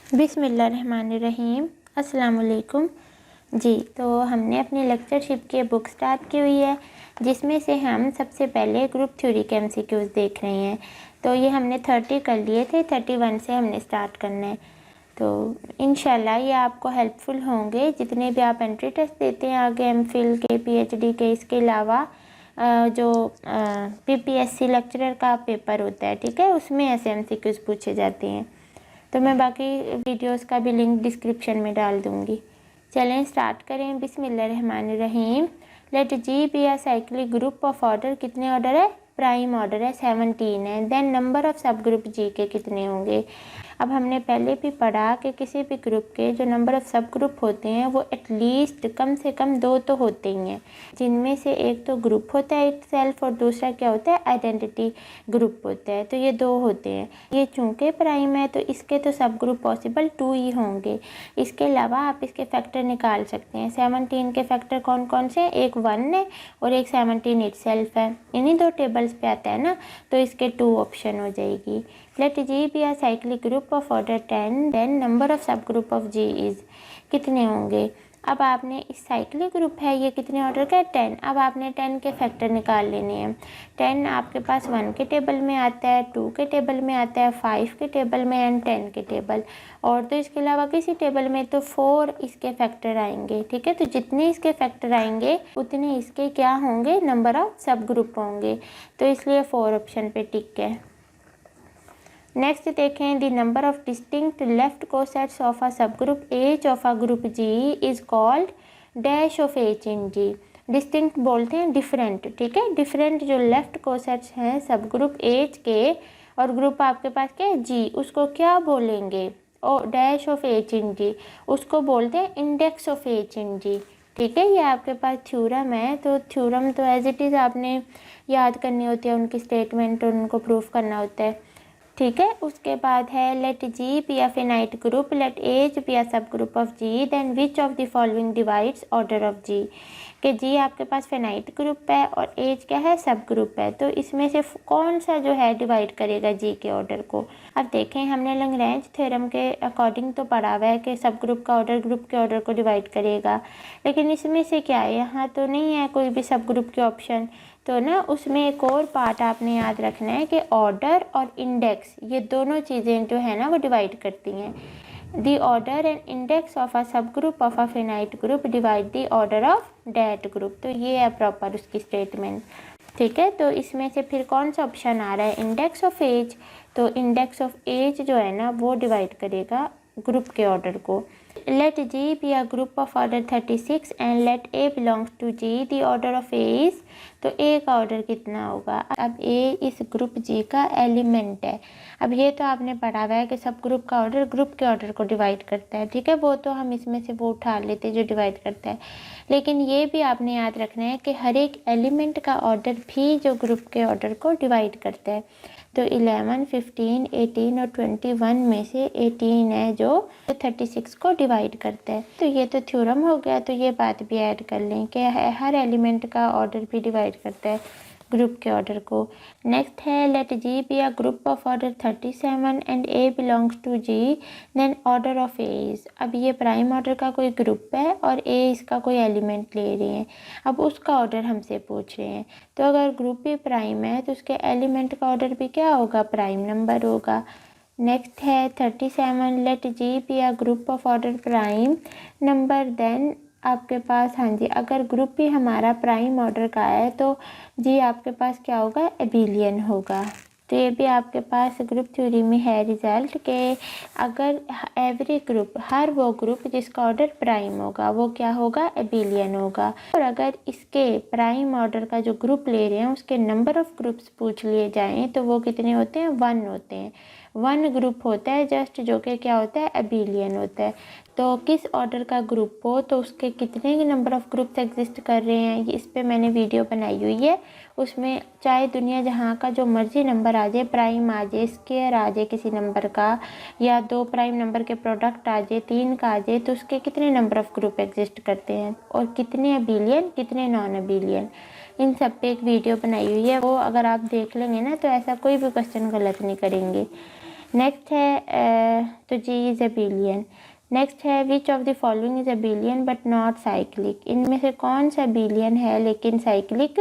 बिस्मिल्लाहिर्रहमानिर्रहीम। अस्सलाम वालेकुम जी। तो हमने अपनी लेक्चरशिप की बुक स्टार्ट की हुई है, जिसमें से हम सबसे पहले ग्रुप थ्योरी के एमसीक्यूज़ देख रहे हैं। तो ये हमने 30 कर लिए थे, 31 से हमने स्टार्ट करना है। तो इंशाल्लाह ये आपको हेल्पफुल होंगे जितने भी आप एंट्री टेस्ट देते हैं आगे एमफिल के, पीएचडी के। इसके अलावा जो पीपीएससी लेक्चरर का पेपर होता है, ठीक है, उसमें ऐसे एमसीक्यूज़ पूछे जाते हैं। तो मैं बाकी वीडियोस का भी लिंक डिस्क्रिप्शन में डाल दूँगी। चलें स्टार्ट करें। बिस्मिल्लाहिर्रहमानिर्रहीम। Let G be a cyclic group of order. कितने ऑर्डर है? प्राइम ऑर्डर है, 17 है। Then number of subgroup G के कितने होंगे? अब हमने पहले भी पढ़ा कि किसी भी ग्रुप के जो नंबर ऑफ़ सब ग्रुप होते हैं वो एटलीस्ट कम से कम 2 तो होते ही हैं, जिनमें से एक तो ग्रुप होता है इटसेल्फ और दूसरा क्या होता है? आइडेंटिटी ग्रुप होता है। तो ये 2 होते हैं। ये चूँकि प्राइम है तो इसके तो सब ग्रुप पॉसिबल 2 ही होंगे। इसके अलावा आप इसके फैक्टर निकाल सकते हैं। 17 के फैक्टर कौन कौन से? एक 1 है और एक 17 इटसेल्फ है। इन्हीं 2 टेबल्स पे आता है ना, तो इसके 2 ऑप्शन हो जाएगी। Let G be a cyclic group of order 10, then number of subgroup of G is. कितने होंगे? अब आपने इस साइक्लिक ग्रुप है, ये कितने ऑर्डर का है? 10। अब आपने 10 के फैक्टर निकाल लेने हैं। 10 आपके पास 1 के टेबल में आता है, 2 के टेबल में आता है, 5 के टेबल में एंड 10 के टेबल। और तो इसके अलावा किसी टेबल में तो 4 इसके फैक्टर आएंगे, ठीक है। तो जितने इसके फैक्टर आएंगे उतने इसके क्या होंगे? नंबर ऑफ सब ग्रुप होंगे। तो इसलिए 4 ऑप्शन पे टिक है। नेक्स्ट देखें, the number of distinct left cosets of a subgroup H of a group G is called dash of H in G. Distinct बोलते हैं डिफरेंट, ठीक है। डिफरेंट जो लेफ्ट कोसेट्स हैं सब ग्रुप एच के और ग्रुप आपके पास क्या है? जी, उसको क्या बोलेंगे? और डैश ऑफ एच इन जी उसको बोलते हैं इंडेक्स ऑफ एच इन जी, ठीक है। ये आपके पास थ्योरम है, तो थ्योरम तो एज इट इज़ आपने याद करनी होती है, उनकी स्टेटमेंट और उनको प्रूफ करना होता है, ठीक है। उसके बाद है let G be a finite group, let H be a subgroup of G, then which of the following divides order of G. कि जी आपके पास फिनाइट ग्रुप है और एज क्या है? सब ग्रुप है। तो इसमें से कौन सा जो है डिवाइड करेगा जी के ऑर्डर को? अब देखें, हमने लैग्रेंज थ्योरम के अकॉर्डिंग तो पढ़ा हुआ है कि सब ग्रुप का ऑर्डर ग्रुप के ऑर्डर को डिवाइड करेगा, लेकिन इसमें से क्या है? यहाँ तो नहीं है कोई भी सब ग्रुप के ऑप्शन। तो ना उसमें एक और पार्ट आपने याद रखना है कि ऑर्डर और इंडेक्स, ये दोनों चीज़ें जो है ना वो डिवाइड करती हैं। The order and index of a subgroup of a finite group divide the order of that group. तो ये है प्रॉपर उसकी स्टेटमेंट, ठीक है। तो इसमें से फिर कौन सा ऑप्शन आ रहा है? Index of H. तो इंडेक्स ऑफ एज जो है ना वो डिवाइड करेगा ग्रुप के ऑर्डर को। Let G be a group of order 36 and let A belongs to G, the order of A is. तो ए का ऑर्डर कितना होगा? अब ए इस ग्रुप जी का एलिमेंट है। अब ये तो आपने पढ़ा हुआ है कि सब ग्रुप का ऑर्डर ग्रुप के ऑर्डर को डिवाइड करता है, ठीक है। वो तो हम इसमें से वो उठा लेते जो डिवाइड करता है, लेकिन ये भी आपने याद रखना है कि हर एक एलिमेंट का ऑर्डर भी जो ग्रुप के ऑर्डर को डिवाइड करता है। तो 11, 15, 18 और 21 में से 18 है जो 36 को डिवाइड करता है। तो ये तो थ्योरम हो गया, तो ये बात भी ऐड कर लें कि हर एलिमेंट का ऑर्डर भी डिवाइड करता है ग्रुप के ऑर्डर को। नेक्स्ट है let G be a group of order 37 and A belongs to G, then order of A is. अब ये प्राइम ऑर्डर का कोई ग्रुप है और ए इसका कोई एलिमेंट ले रहे हैं, अब उसका ऑर्डर हमसे पूछ रहे हैं। तो अगर ग्रुप भी प्राइम है तो उसके एलिमेंट का ऑर्डर भी क्या होगा? प्राइम नंबर होगा। नेक्स्ट है 37, let G be a group of order prime number, then आपके पास, हाँ जी, अगर ग्रुप भी हमारा प्राइम ऑर्डर का है तो जी आपके पास क्या होगा? एबिलियन होगा। तो ये भी आपके पास ग्रुप थ्योरी में है रिजल्ट के अगर एवरी ग्रुप, हर वो ग्रुप जिसका ऑर्डर प्राइम होगा वो क्या होगा? एबिलियन होगा। और अगर इसके प्राइम ऑर्डर का जो ग्रुप ले रहे हैं उसके नंबर ऑफ ग्रुप्स पूछ लिए जाएं तो वो कितने होते हैं? 1 होते हैं। 1 ग्रुप होता है जस्ट, जो कि क्या होता है? एबिलियन होता है। तो किस ऑर्डर का ग्रुप हो तो उसके कितने नंबर ऑफ़ ग्रुप्स एग्जिस्ट कर रहे हैं, इस पे मैंने वीडियो बनाई हुई है। उसमें चाहे दुनिया जहाँ का जो मर्जी नंबर आ जाए, प्राइम आ जाए, स्क्वायर आ जाए किसी नंबर का, या 2 प्राइम नंबर के प्रोडक्ट आ जाए, 3 का आ जाए, तो उसके कितने नंबर ऑफ़ ग्रुप एग्जिस्ट करते हैं और कितने एबिलियन, कितने नॉन एबिलियन, इन सब पे एक वीडियो बनाई हुई है। वो अगर आप देख लेंगे ना तो ऐसा कोई भी क्वेश्चन गलत नहीं करेंगे। नेक्स्ट है तो जी इज़ अबिलियन। नेक्स्ट है विच of the following is abelian but not cyclic. इनमें से कौन सा अबिलियन है लेकिन साइक्लिक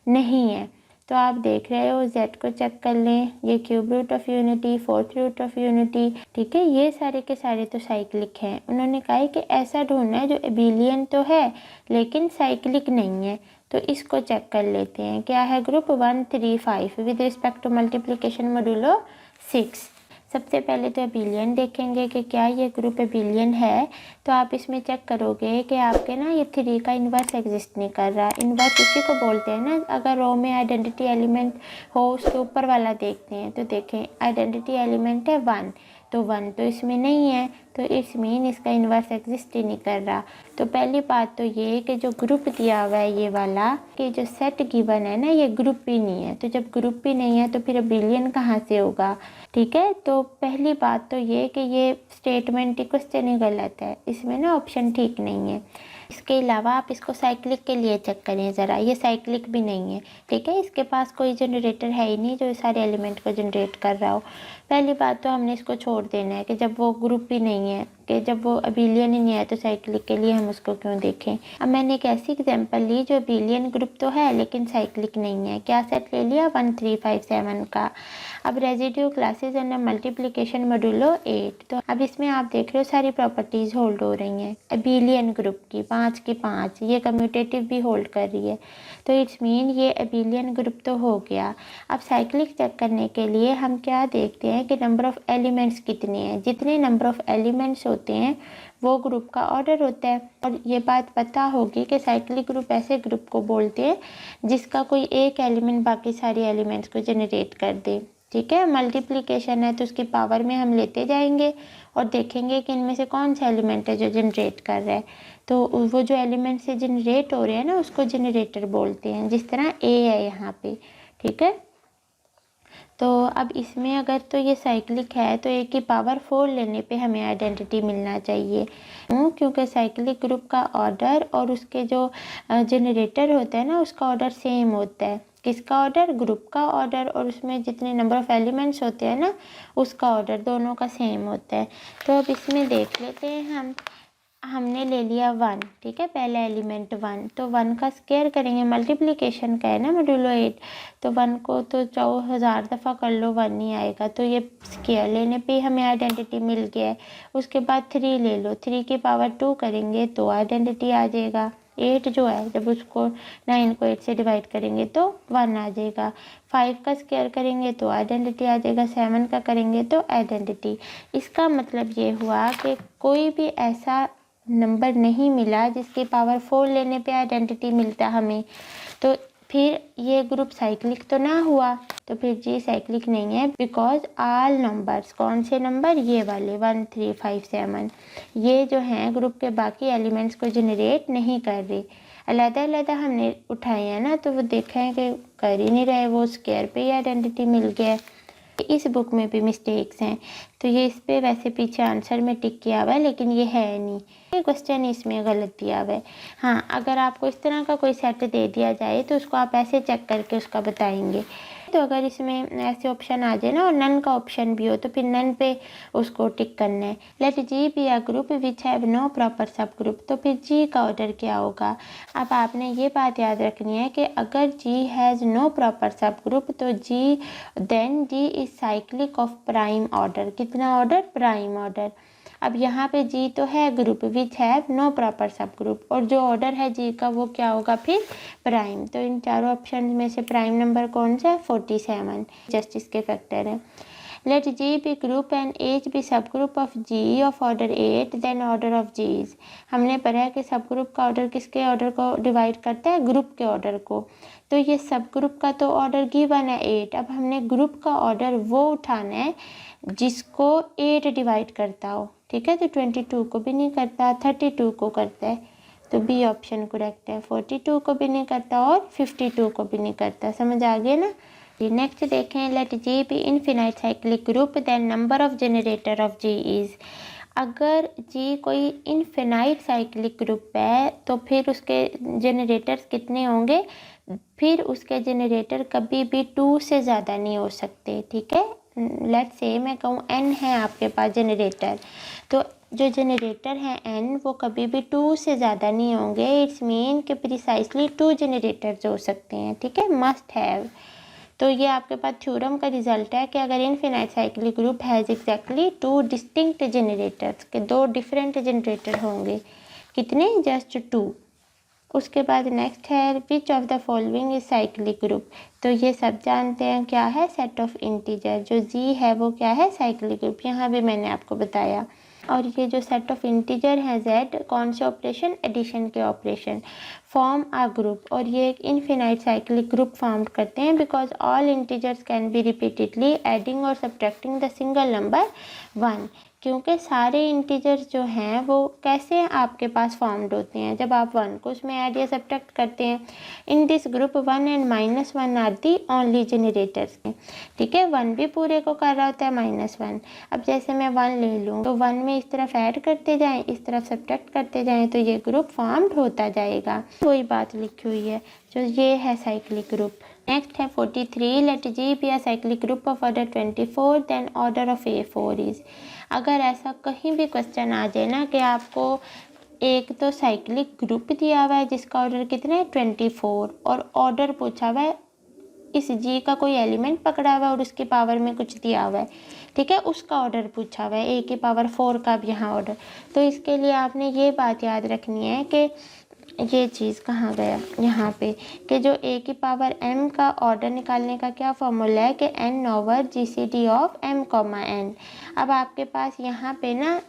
नहीं है। तो आप देख रहे हो जेड को चेक कर लें, ये cube root of unity, fourth root of unity, ठीक है, ये सारे के सारे तो साइक्लिक हैं। उन्होंने कहा है कि ऐसा ढूंढना है जो एबिलियन तो है लेकिन साइक्लिक नहीं है। तो इसको चेक कर लेते हैं, क्या है group 1 3 5 with respect to multiplication modulo 6। सबसे पहले तो एबिलियन देखेंगे कि क्या ये ग्रुप एबिलियन है। तो आप इसमें चेक करोगे कि आपके ना ये 3 का इन्वर्स एग्जिस्ट नहीं कर रहा। इन्वर्स उसी को बोलते हैं ना, अगर रो में आइडेंटिटी एलिमेंट हो उसके ऊपर वाला देखते हैं तो देखें आइडेंटिटी एलिमेंट है 1, तो 1 तो इसमें नहीं है, तो इट्स मीन इसका इन्वर्स एग्जिस्ट ही नहीं कर रहा। तो पहली बात तो ये कि जो ग्रुप दिया हुआ है ये वाला, कि जो सेट गिवन है ना ये ग्रुप ही नहीं है। तो जब ग्रुप ही नहीं है तो फिर एबिलियन कहाँ से होगा, ठीक है। तो पहली बात तो ये कि ये स्टेटमेंट ही क्वेश्चन ही गलत है, इसमें ना ऑप्शन ठीक नहीं है। इसके अलावा आप इसको साइक्लिक के लिए चेक करें ज़रा, ये साइक्लिक भी नहीं है, ठीक है। इसके पास कोई जनरेटर है ही नहीं जो सारे एलिमेंट को जनरेट कर रहा हो। पहली बात तो हमने इसको छोड़ देना है कि जब वो ग्रुप ही नहीं है, कि जब वो अबिलियन ही नहीं है तो साइक्लिक के लिए हम उसको क्यों देखें। अब मैंने एक ऐसी एग्जांपल ली जो अबिलियन ग्रुप तो है लेकिन साइक्लिक नहीं है। क्या सेट ले लिया 1 3 5 7 का। अब residue classes and multiplication modulo 8। तो अब इसमें आप देख रहे हो सारी प्रॉपर्टीज़ होल्ड हो रही हैं अबिलियन ग्रुप की, 5 की 5, ये कम्यूटेटिव भी होल्ड कर रही है। तो इट्स मीन ये अबिलियन ग्रुप तो हो गया। अब साइक्लिक चेक करने के लिए हम क्या देखते हैं कि नंबर ऑफ़ एलिमेंट्स कितने हैं। जितने नंबर ऑफ़ एलिमेंट्स होते हैं वो ग्रुप का ऑर्डर होता है। और ये बात पता होगी कि साइक्लिक ग्रुप ऐसे ग्रुप को बोलते हैं जिसका कोई एक एलिमेंट बाकी सारे एलिमेंट्स को जनरेट कर दे, ठीक है। मल्टीप्लिकेशन है तो उसकी पावर में हम लेते जाएंगे और देखेंगे कि इनमें से कौन सा एलिमेंट है जो जनरेट कर रहा है। तो वो जो एलिमेंट से जनरेट हो रहे हैं ना उसको जनरेटर बोलते हैं, जिस तरह ए है यहाँ पे, ठीक है। तो अब इसमें अगर तो ये साइक्लिक है तो ए की पावर 4 लेने पे हमें आइडेंटिटी मिलना चाहिए, क्योंकि साइक्लिक ग्रुप का ऑर्डर और उसके जो जनरेटर होता है ना उसका ऑर्डर सेम होता है। किसका ऑर्डर, ग्रुप का ऑर्डर, और उसमें जितने नंबर ऑफ़ एलिमेंट्स होते हैं ना उसका ऑर्डर दोनों का सेम होता है। तो अब इसमें देख लेते हैं हमने ले लिया 1, ठीक है, पहला एलिमेंट 1, तो 1 का स्क्वायर करेंगे, मल्टीप्लिकेशन का है ना मॉड्यूलो 8, तो 1 को तो 1000 दफ़ा कर लो 1 नहीं आएगा, तो ये स्क्वायर लेने पे हमें आइडेंटिटी मिल गया है। उसके बाद 3 ले लो, 3 की पावर 2 करेंगे तो आइडेंटिटी आ जाएगा। 8 जो है जब उसको 9 को 8 से डिवाइड करेंगे तो 1 आ जाएगा। 5 का स्क्वायर करेंगे तो आइडेंटिटी आ जाएगा, 7 का करेंगे तो आइडेंटिटी। इसका मतलब ये हुआ कि कोई भी ऐसा नंबर नहीं मिला जिसकी पावर 4 लेने पे आइडेंटिटी मिलता हमें। तो फिर ये ग्रुप साइक्लिक तो ना हुआ, तो फिर जी साइक्लिक नहीं है, बिकॉज ऑल नंबर्स, कौन से नंबर, ये वाले 1 3 5 7, ये जो हैं ग्रुप के बाकी एलिमेंट्स को जनरेट नहीं कर रहे। अलग-अलग हमने उठाए हैं ना तो वो देखा है कि कर ही नहीं रहे, वो स्क्वायर पे ही आइडेंटिटी मिल गया है। इस बुक में भी मिस्टेक्स हैं, तो ये इस पे वैसे पीछे आंसर में टिक किया हुआ है लेकिन ये है नहीं, ये क्वेश्चन इसमें गलत दिया हुआ है। हाँ, अगर आपको इस तरह का कोई सेट दे दिया जाए तो उसको आप ऐसे चेक करके उसका बताएंगे। तो अगर इसमें ऐसे ऑप्शन आ जाए ना और नन का ऑप्शन भी हो तो फिर नन पे उसको टिक करना है। Let G be a group which have no proper subgroup, तो फिर जी का ऑर्डर क्या होगा। अब आपने ये बात याद रखनी है कि अगर G has no proper subgroup तो G then G is cyclic of prime order. कितना ऑर्डर, प्राइम ऑर्डर। अब यहाँ पे जी तो है group which have no proper subgroup, और जो ऑर्डर है जी का वो क्या होगा फिर, प्राइम। तो इन चारों ऑप्शन में से प्राइम नंबर कौन सा है, 47, जस्टिस के फैक्टर है। Let G be group and H be subgroup of G of order 8 then order of G's. हमने पढ़ा है कि सब ग्रुप का ऑर्डर किसके ऑर्डर को डिवाइड करता है, ग्रुप के ऑर्डर को। तो ये सब ग्रुप का तो ऑर्डर गिवन है 8, अब हमने ग्रुप का ऑर्डर वो उठाना है जिसको 8 डिवाइड करता हो, ठीक है। तो 22 को भी नहीं करता, 32 को करता है, तो बी ऑप्शन करेक्ट है। 42 को भी नहीं करता और 52 को भी नहीं करता। समझ आ गया ना। नेक्स्ट देखें, let G be infinite cyclic group then number of generator of G is. अगर जी कोई इनफिनाइट साइक्लिक ग्रुप है तो फिर उसके जनरेटर्स कितने होंगे, फिर उसके जनरेटर कभी भी 2 से ज़्यादा नहीं हो सकते, ठीक है। लेट से मैं कहूँ n है आपके पास जनरेटर, तो जो जनरेटर है n वो कभी भी 2 से ज़्यादा नहीं होंगे। इट्स मीन कि प्रिसाइसली 2 जनरेटर्स हो सकते हैं, ठीक है, मस्ट हैव। तो ये आपके पास थ्योरम का रिजल्ट है कि अगर infinite cyclic group has exactly 2 distinct generators, के 2 डिफरेंट जनरेटर होंगे, कितने, जस्ट 2। उसके बाद नेक्स्ट है विच of the following is cyclic group. तो ये सब जानते हैं क्या है, सेट ऑफ इंटीजर। जो जी है वो क्या है, साइक्लिक ग्रुप, यहाँ भी मैंने आपको बताया। और ये जो सेट ऑफ इंटीजर है जेड, कौन से ऑपरेशन, एडिशन के ऑपरेशन, फॉर्म अ ग्रुप, और ये एक इनफिनाइट साइक्लिक ग्रुप फॉर्म करते हैं because all integers can be repeatedly adding और सब्ट्रैक्टिंग द सिंगल नंबर 1। क्योंकि सारे इंटीजर्स जो हैं वो कैसे आपके पास फॉर्म्ड होते हैं, जब आप 1 को उसमें ऐड या सब्ट्रैक्ट करते हैं। In this group 1 and -1 are the only generators, ठीक है। 1 भी पूरे को कर रहा होता है, -1। अब जैसे मैं 1 ले लूँ तो 1 में इस तरफ ऐड करते जाएं, इस तरफ सब्ट्रैक्ट करते जाएं, तो ये ग्रुप फॉर्म्ड होता जाएगा। वही बात लिखी हुई है, जो ये है साइक्लिक ग्रुप। नेक्स्ट है 43, let G be a cyclic group of order 24 then order of A4 is. अगर ऐसा कहीं भी क्वेश्चन आ जाए ना कि आपको एक तो साइक्लिक ग्रुप दिया हुआ है जिसका ऑर्डर कितना है 24, और ऑर्डर पूछा हुआ है, इस जी का कोई एलिमेंट पकड़ा हुआ है और उसकी पावर में कुछ दिया हुआ है, ठीक है, उसका ऑर्डर पूछा हुआ है, A की पावर 4 का भी यहाँ ऑर्डर। तो इसके लिए आपने ये बात याद रखनी है कि ये चीज़ कहाँ गया, यहाँ पे, कि जो A की पावर m का ऑर्डर निकालने का क्या फॉर्मूला है कि n over GCD of m, n। अब आपके पास यहाँ पे ना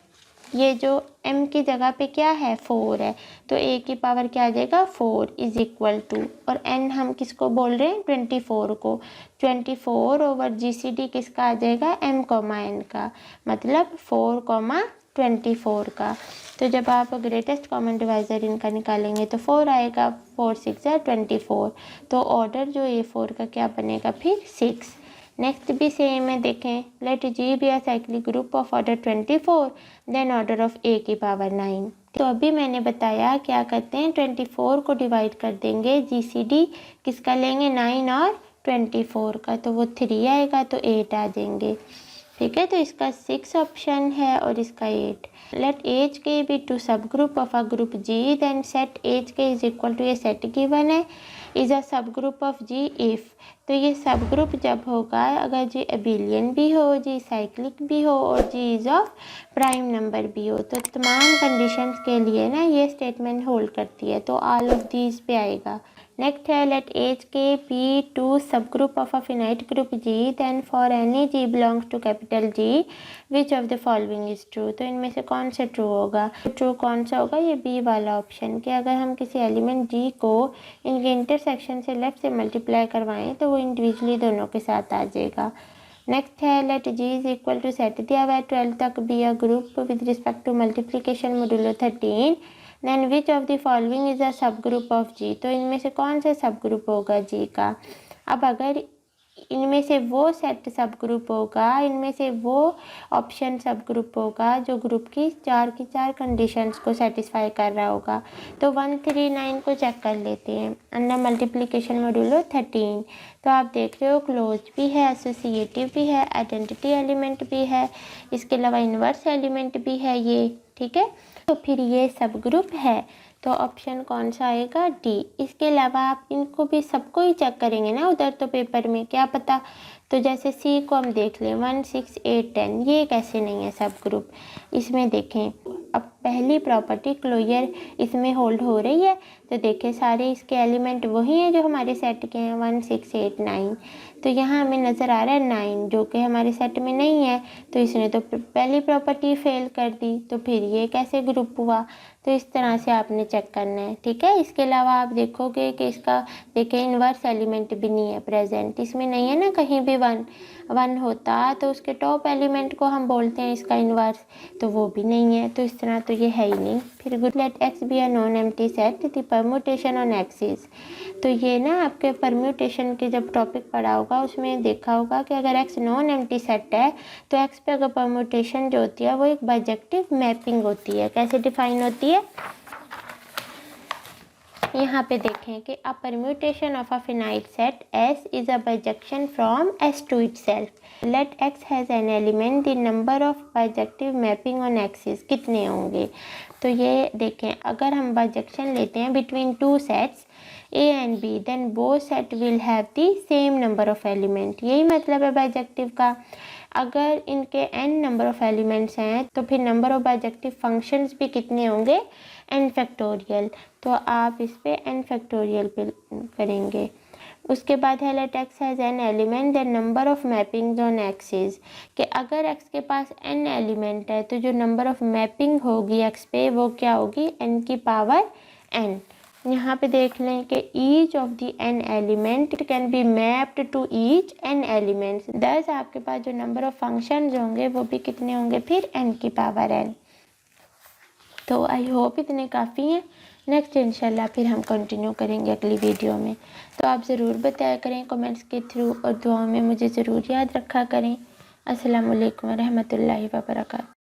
ये जो m की जगह पे क्या है, 4 है, तो A की पावर क्या आ जाएगा, 4 इज इक्वल टू, और n हम किसको बोल रहे हैं, 24 को, 24 ओवर GCD किसका आ जाएगा, m, n का, मतलब 4, 24 का। तो जब आप ग्रेटेस्ट कॉमन डिवाइज़र इनका निकालेंगे तो 4 आएगा, 4 6 24, तो ऑर्डर जो A4 का क्या बनेगा फिर, 6। नेक्स्ट भी सेम है, देखें, let G be a cyclic group of order 24 then order of A की पावर 9। तो अभी मैंने बताया क्या करते हैं, 24 को डिवाइड कर देंगे, GCD किसका लेंगे, 9 और 24 का, तो वो 3 आएगा, तो 8 आ जाएंगे, ठीक है। तो इसका 6 ऑप्शन है और इसका 8। Let H K be two subgroup of a group G, then set H K is equal to, ये सेट गिवन है, is a subgroup of ji if. तो ये सब ग्रुप जब होगा अगर जी अबिलियन भी हो, जी साइक्लिक भी हो और जी इज ऑफ प्राइम नंबर भी हो। तो तमाम कंडीशंस के लिए ना ये स्टेटमेंट होल्ड करती है, तो ऑल ऑफ दीज पे आएगा। नेक्स्ट है let H K be two subgroup of a finite group G, then for any G belongs to capital G which of the following is true. तो इनमें से कौन सा ट्रू होगा, true कौन सा होगा, ये बी वाला ऑप्शन, कि अगर हम किसी एलिमेंट जी को इनके इंटरसेक्शन से लेफ्ट से मल्टीप्लाई करवाएं तो वो इंडिविजुअली दोनों के साथ आ जाएगा। नेक्स्ट है let G is equal to set दिया हुआ है 12 तक be a group with respect to multiplication modulo 13, then which of the following is a subgroup of जी। तो इनमें से कौन सा सब ग्रुप होगा जी का। अब अगर इनमें से वो सेट सब ग्रुप होगा, इनमें से वो ऑप्शन सब ग्रुप होगा जो ग्रुप की चार कंडीशंस को सेटिस्फाई कर रहा होगा। तो 1 3 9 को चेक कर लेते हैं अंडर मल्टीप्लिकेशन मॉड्यूलो 13। तो आप देख रहे हो क्लोज भी है, एसोसिएटिव भी है, आइडेंटिटी एलिमेंट भी है, इसके अलावा इन्वर्स एलिमेंट भी है ये, ठीक है। तो फिर ये सब ग्रुप है, तो ऑप्शन कौन सा आएगा, डी। इसके अलावा आप इनको भी सबको ही चेक करेंगे ना उधर, तो पेपर में क्या पता। तो जैसे सी को हम देख लें 1 6 8 10, ये कैसे नहीं है सब ग्रुप। इसमें देखें अब पहली प्रॉपर्टी क्लोजर इसमें होल्ड हो रही है, तो देखें सारे इसके एलिमेंट वही हैं जो हमारे सेट के हैं 1 6 8 9। तो यहाँ हमें नज़र आ रहा है 9 जो कि हमारे सेट में नहीं है, तो इसने तो पहली प्रॉपर्टी फेल कर दी, तो फिर ये कैसे ग्रुप हुआ। तो इस तरह से आपने चेक करना है, ठीक है। इसके अलावा आप देखोगे कि इसका देखें इन्वर्स एलिमेंट भी नहीं है प्रेजेंट, इसमें नहीं है ना कहीं भी 1 होता तो उसके टॉप एलिमेंट को हम बोलते हैं इसका इन्वर्स, तो वो भी नहीं है, तो इस तरह तो ये है ही नहीं। फिर good let x be a non empty set the permutation on axis. तो ये ना आपके परम्यूटेशन के जब टॉपिक पढ़ा होगा उसमें देखा होगा कि अगर एक्स नॉन एम्प्टी सेट है तो एक्स पे अगर परम्यूटेशन जो होती है वो एक बाइजेक्टिव मैपिंग होती है। कैसे डिफाइन होती है, यहाँ पे देखें कि a permutation of a finite set S is a bijection from S to itself. Let X has n element, the number of bijective mapping on X's कितने होंगे। तो ये देखें, अगर हम बाइजेक्शन लेते हैं between two sets A and B, then both set will have the same number of element. यही मतलब है बाइजेक्टिव का। अगर इनके n नंबर ऑफ एलिमेंट्स हैं तो फिर नंबर ऑफ बाइजेक्टिव फंक्शंस भी कितने होंगे, n फैक्टोरियल। तो आप इस पे n फैक्टोरियल पे करेंगे। उसके बाद है let x has n element the number of mappings on X is, कि अगर x के पास n एलिमेंट है तो जो नंबर ऑफ मैपिंग होगी x पे वो क्या होगी, n की पावर n। यहाँ पे देख लें कि each of the n element can be mapped to each n elements. दस आपके पास जो नंबर ऑफ फंक्शंस होंगे वो भी कितने होंगे, फिर n की पावर n। तो आई होप इतने काफ़ी हैं। नेक्स्ट इंशाल्लाह फिर हम कंटिन्यू करेंगे अगली वीडियो में। तो आप ज़रूर बताया करें कमेंट्स के थ्रू, और दुआओं में मुझे ज़रूर याद रखा करें। अस्सलामु अलैकुम रहमतुल्लाहि व बरकातहू।